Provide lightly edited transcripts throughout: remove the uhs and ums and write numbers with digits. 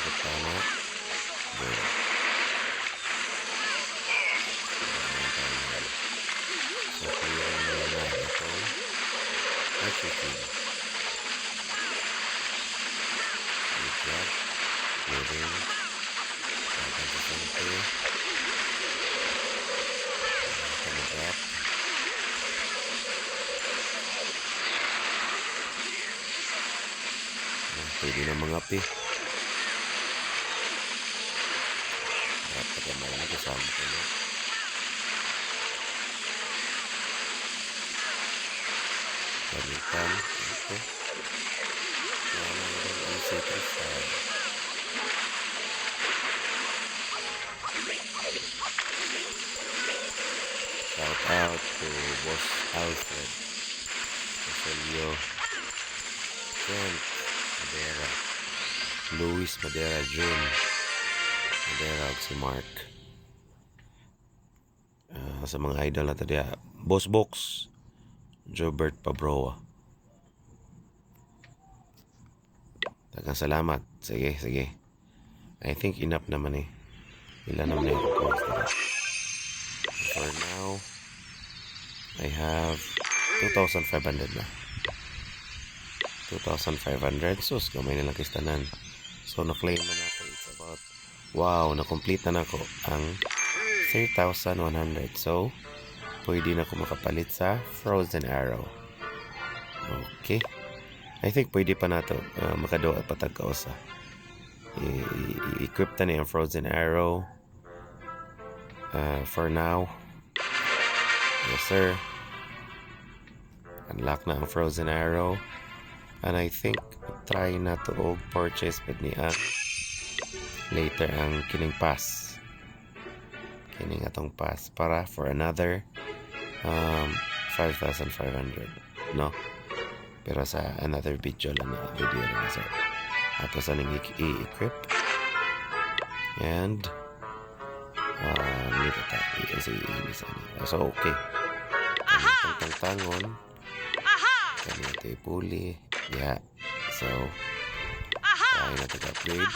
Butana. Good. So, clearing na naman itong execute. Good job. Clearing. Pagkakasente. Pagkakasente. Pwede na mga pi. At pagkamay na kasama ko na. Palitan. Ito. Wala na rin ang citrus. Shout out to Boss Alfred. Rogelio. Kent Madera. Luis Madera June. Madera si Mark. Sa mga idol na tadi, Boss Box. Jobert Pabroa. Tagang salamat. Sige. I think enough naman eh. Ilan naman yung request nila. For now, I have 2,500 na. 2,500. Sus, gamay na lang kistanan. So, na-claim na natin. It's about, wow, na-complete na ako ang 3,100. So, pwede na ako makapalit sa Frozen Arrow. Okay. I think pwede pa na ito makadoa pa tagkausa. I-equip na yung Frozen Arrow. For now. Yes, sir. Unlock na ang Frozen Arrow. And I think try na to og purchase but niya later ang kining pass. Kining atong pass para for another 5,500, no? Pero sa another video lang na sir. Ato sa ning i-equip. And nito tayo so okay. Tangon kami ito ipuli. Yeah. So tayo na upgrade.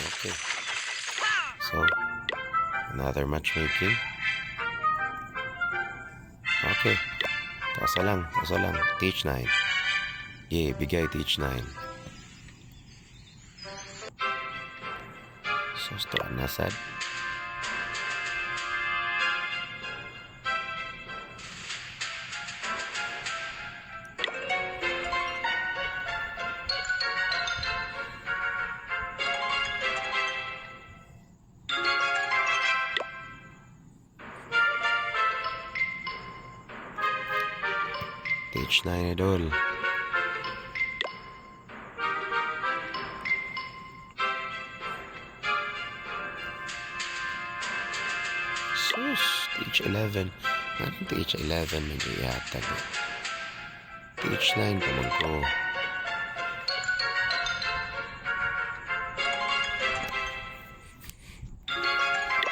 Okay. So another matchmaking. Okay. Tasa lang. TH9. Yeah, bigay TH9. So, ito nasad. TH9 idol. Sus, TH11. Anong TH11 medyo yata na? TH9 pa man ko.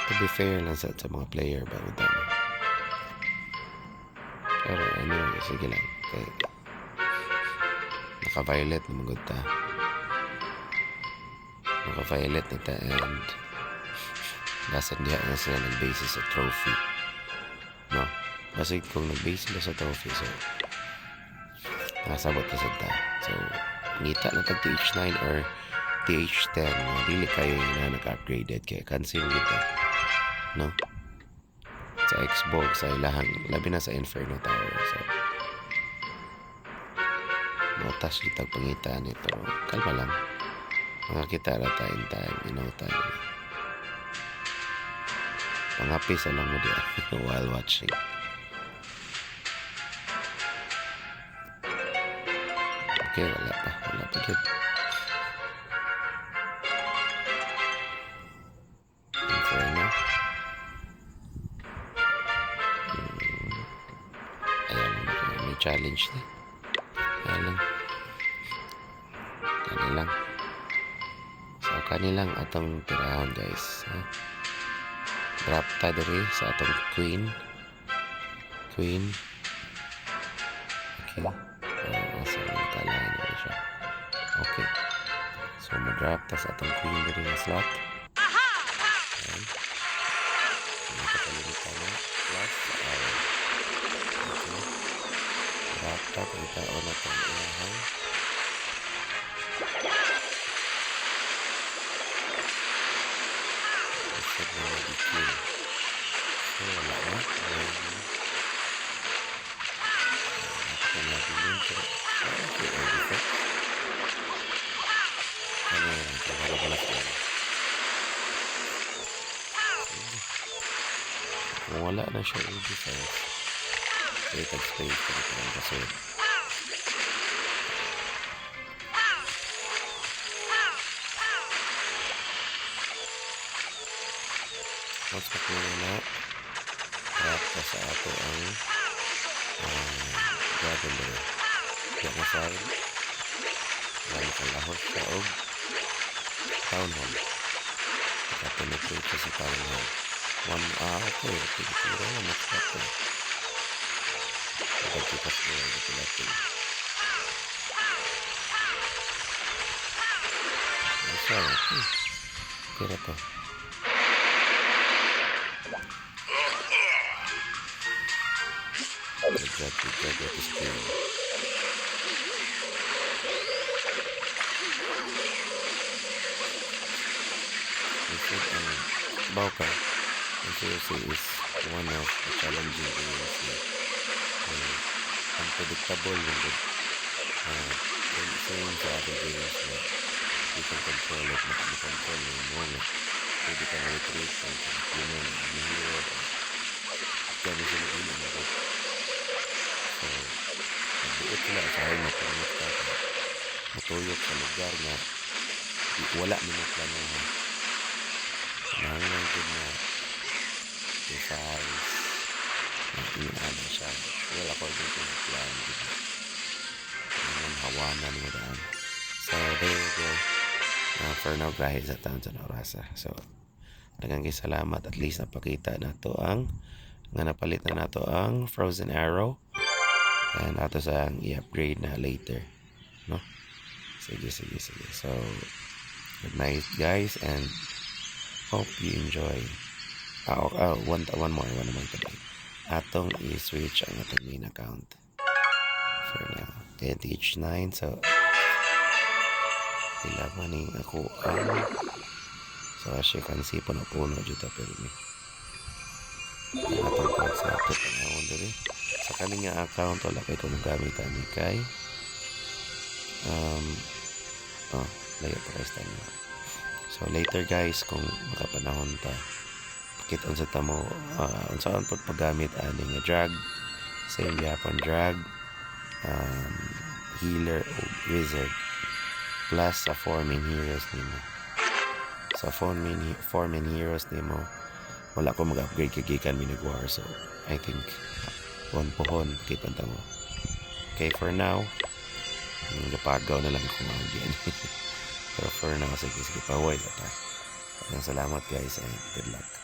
To be fair lang sa mga player ba ito? Pero anyway, sige lang. Okay. Naka-violet na magod ta. Naka-violet na ta and lasan diha na sila nag-base sa trophy. No? Kasi kung nag-base sila sa trophy, so nakasabot na sa ta. So, ngita na tag TH9 or TH10 na dili kayo na nag-upgraded kaya cancel kita. No? Sa Xbox sa ilahang labi na sa Inferno Tower. So, notas kita pangitaan ito. Kalma lang. Mga kita na time, inautan. Pangapis lang mo diya while watching. Okay, wala pa good. Inferno. Ayan, may challenge na. Ayan lang. So, kanilang atong tirahon guys. Drop ta diri sa atong queen. Okay. So, nakalain na siya. Okay. So, ma-drop ta sa atong queen diri na slot. Ayan. Nakapalitan na. Plus, okay. Drop ta. Pagkataon na itong ilahan. So, wala na. Nakapag natin yun. Okay, defect. Ano yun? Nakabalak na. Kung wala na siya defect, kaya tag-space ka rin ang kasi. Mas pakuha na trap ka sa ato ang dragon layer. Kaya na side wala kang lahos sa og town hall. Nakapenetrate ka sa town hall. Okay. Tigitira na mas pato. Nagkipas ko yung gatilatin. Okay. Kira to. Exactly is clear. Bauka, seriously, is one of the challenging areas here. Unpredictable yung same sa other areas na you can control it, control yung moment. pwede ka na-retreat kung yun ang hero kami sila yun so nagbuot sila usahay mapunot ka matuyok sa lugar nga wala nila plano na nangangay ko na precise na inaano siya well according to the plan hawanan mo daan so there you go for now grahe sa taon sa Norasa so daghang salamat at least napakita na to ang nga napalit na nato ang Frozen Arrow and ato sa i-upgrade na later no sige so good night guys and hope you enjoy one more naman today atong i-switch ang atong main account for now TH9 so kailangan ni ako so as you can see puno-puno dito pero may atong pag sa ito panahon dito sa kaning account wala kayo kung gamit ani kay layo pa kayo stand so later guys kung makapanahon ta pakita sa tamo unsaan po paggamit ani nga drag same yapon drag healer o wizard plus sa 4 main heroes nimo sa 4 main heroes nimo wala ko mag-upgrade kagikan minag-war so I think one pohon kita mo okay for now napagaw na lang ako magyan pero for now sige pahuway sa ta salamat guys and good luck